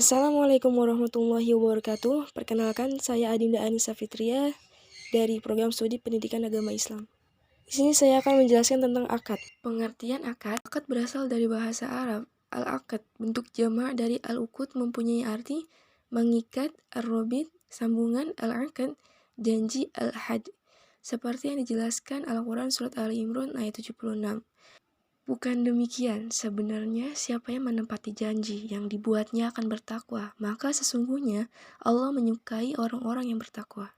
Assalamualaikum warahmatullahi wabarakatuh. Perkenalkan, saya Adinda Anissa Fitria dari Program Studi Pendidikan Agama Islam. Di sini saya akan menjelaskan tentang akad. Pengertian akad. Akad berasal dari bahasa Arab. Al-akad, bentuk jamak dari al-uqud, mempunyai arti mengikat, ar-robit, sambungan, al-akad, janji, al-had. Seperti yang dijelaskan Al-Quran Surat Ali Imran ayat 76. Bukan demikian, sebenarnya siapa yang menepati janji yang dibuatnya akan bertakwa, maka sesungguhnya Allah menyukai orang-orang yang bertakwa.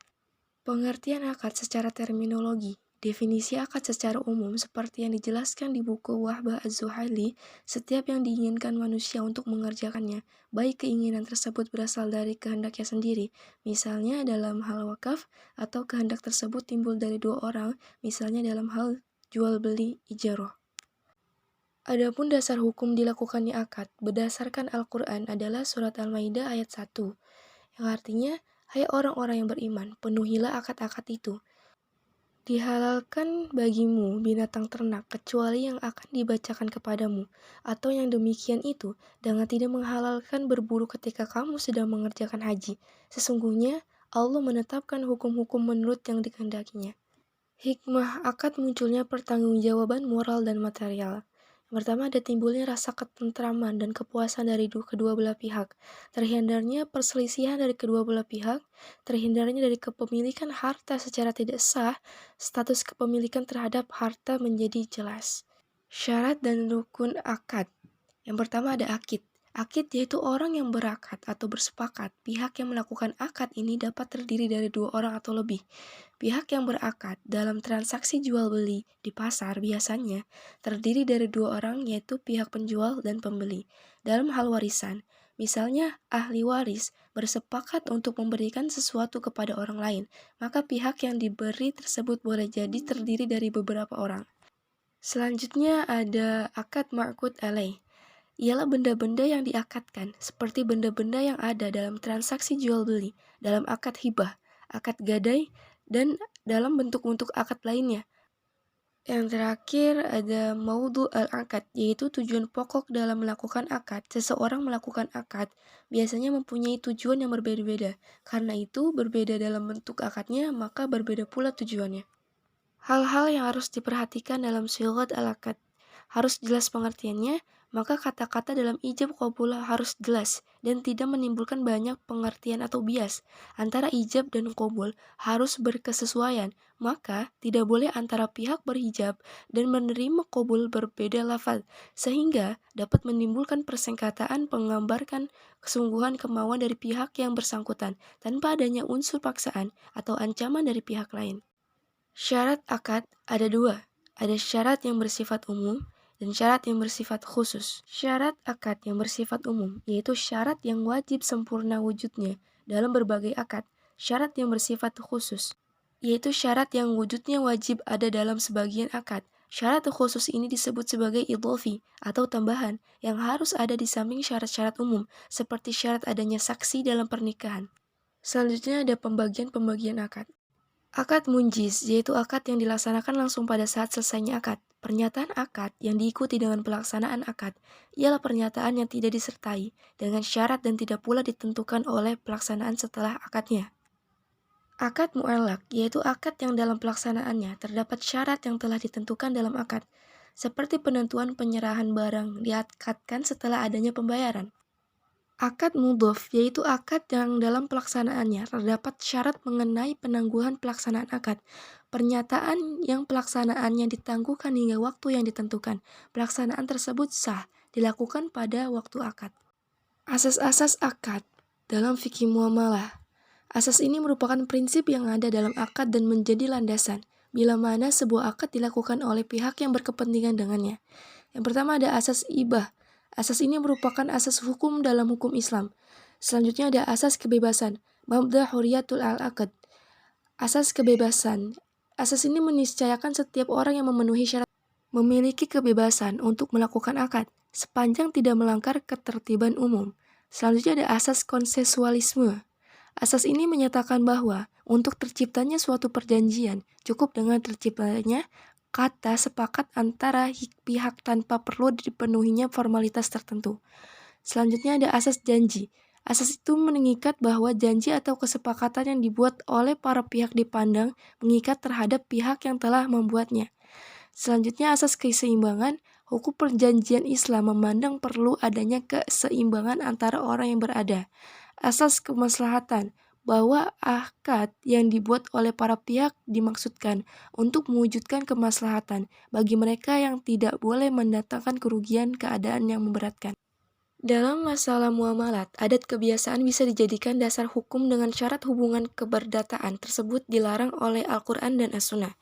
Pengertian akad secara terminologi. Definisi akad secara umum seperti yang dijelaskan di buku Wahbah Az-Zuhaili, setiap yang diinginkan manusia untuk mengerjakannya, baik keinginan tersebut berasal dari kehendaknya sendiri, misalnya dalam hal wakaf, atau kehendak tersebut timbul dari dua orang, misalnya dalam hal jual beli ijarah. Adapun dasar hukum dilakukannya akad berdasarkan Al-Quran adalah surat Al-Maidah ayat 1, yang artinya, hai orang-orang yang beriman, penuhilah akad-akad itu. Dihalalkan bagimu binatang ternak kecuali yang akan dibacakan kepadamu, atau yang demikian itu dengan tidak menghalalkan berburu ketika kamu sedang mengerjakan haji. Sesungguhnya Allah menetapkan hukum-hukum menurut yang dikehendakinya. Hikmah akad munculnya pertanggungjawaban moral dan material. Yang pertama, ada timbulnya rasa ketentraman dan kepuasan dari kedua belah pihak, terhindarnya perselisihan dari kedua belah pihak, terhindarnya dari kepemilikan harta secara tidak sah, status kepemilikan terhadap harta menjadi jelas. Syarat dan rukun akad. Yang pertama ada akid. Akid yaitu orang yang berakad atau bersepakat. Pihak yang melakukan akad ini dapat terdiri dari dua orang atau lebih. Pihak yang berakad dalam transaksi jual beli di pasar biasanya terdiri dari dua orang, yaitu pihak penjual dan pembeli. Dalam hal warisan, misalnya ahli waris bersepakat untuk memberikan sesuatu kepada orang lain, maka pihak yang diberi tersebut boleh jadi terdiri dari beberapa orang. Selanjutnya ada akad ma'qud alaih. Ialah benda-benda yang diakadkan, seperti benda-benda yang ada dalam transaksi jual beli, dalam akad hibah, akad gadai, dan dalam bentuk-bentuk akad lainnya. Yang terakhir ada maudhu al-akad, yaitu tujuan pokok dalam melakukan akad. Seseorang melakukan akad biasanya mempunyai tujuan yang berbeda-beda. Karena itu, berbeda dalam bentuk akadnya, maka berbeda pula tujuannya. Hal-hal yang harus diperhatikan dalam sighat al-akad. Harus jelas pengertiannya, maka kata-kata dalam ijab qabul harus jelas dan tidak menimbulkan banyak pengertian atau bias. Antara ijab dan qabul harus berkesesuaian, maka tidak boleh antara pihak berhijab dan menerima qabul berbeda lafaz, sehingga dapat menimbulkan persengketaan menggambarkan kesungguhan kemauan dari pihak yang bersangkutan tanpa adanya unsur paksaan atau ancaman dari pihak lain. Syarat akad ada dua, ada syarat yang bersifat umum dan syarat yang bersifat khusus. Syarat akad yang bersifat umum yaitu syarat yang wajib sempurna wujudnya dalam berbagai akad. Syarat yang bersifat khusus yaitu syarat yang wujudnya wajib ada dalam sebagian akad. Syarat khusus ini disebut sebagai idhofi atau tambahan yang harus ada di samping syarat-syarat umum, seperti syarat adanya saksi dalam pernikahan. Selanjutnya ada pembagian-pembagian akad. Akad munjiz yaitu akad yang dilaksanakan langsung pada saat selesainya akad. Pernyataan akad yang diikuti dengan pelaksanaan akad ialah pernyataan yang tidak disertai dengan syarat dan tidak pula ditentukan oleh pelaksanaan setelah akadnya. Akad mu'allaq yaitu akad yang dalam pelaksanaannya terdapat syarat yang telah ditentukan dalam akad, seperti penentuan penyerahan barang diakadkan setelah adanya pembayaran. Akad mudhof yaitu akad yang dalam pelaksanaannya terdapat syarat mengenai penangguhan pelaksanaan akad. Pernyataan yang pelaksanaannya ditangguhkan hingga waktu yang ditentukan. Pelaksanaan tersebut sah dilakukan pada waktu akad. Asas-asas akad dalam fikih muamalah. Asas ini merupakan prinsip yang ada dalam akad dan menjadi landasan bila mana sebuah akad dilakukan oleh pihak yang berkepentingan dengannya. Yang pertama ada asas ibah. Asas ini merupakan asas hukum dalam hukum Islam. Selanjutnya ada asas kebebasan, mabda huriyatul al-aqd. Asas kebebasan. Asas ini meniscayakan setiap orang yang memenuhi syarat memiliki kebebasan untuk melakukan akad, sepanjang tidak melanggar ketertiban umum. Selanjutnya ada asas konsensualisme. Asas ini menyatakan bahwa untuk terciptanya suatu perjanjian, cukup dengan terciptanya kata sepakat antara pihak tanpa perlu dipenuhinya formalitas tertentu. Selanjutnya ada asas janji. Asas itu mengikat bahwa janji atau kesepakatan yang dibuat oleh para pihak dipandang mengikat terhadap pihak yang telah membuatnya. Selanjutnya, asas keseimbangan. Hukum perjanjian Islam memandang perlu adanya keseimbangan antara orang yang berada. Asas kemaslahatan, bahwa akad yang dibuat oleh para pihak dimaksudkan untuk mewujudkan kemaslahatan bagi mereka yang tidak boleh mendatangkan kerugian keadaan yang memberatkan. Dalam masalah muamalat, adat kebiasaan bisa dijadikan dasar hukum dengan syarat hubungan keberdataan tersebut dilarang oleh Al-Quran dan As-Sunnah.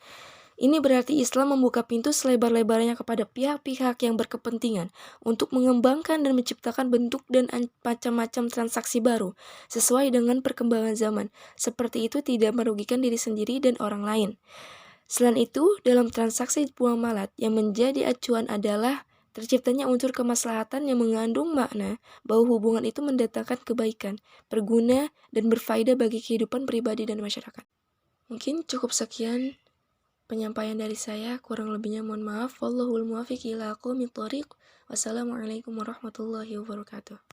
Ini berarti Islam membuka pintu selebar-lebarnya kepada pihak-pihak yang berkepentingan untuk mengembangkan dan menciptakan bentuk dan macam-macam transaksi baru sesuai dengan perkembangan zaman. Seperti itu tidak merugikan diri sendiri dan orang lain. Selain itu, dalam transaksi muamalat yang menjadi acuan adalah terciptanya unsur kemaslahatan yang mengandung makna bahwa hubungan itu mendatangkan kebaikan, berguna, dan berfaedah bagi kehidupan pribadi dan masyarakat. Mungkin cukup sekian penyampaian dari saya, kurang lebihnya mohon maaf. Wallahul muwaffiq ila aqwamit thoriq. Wassalamualaikum warahmatullahi wabarakatuh.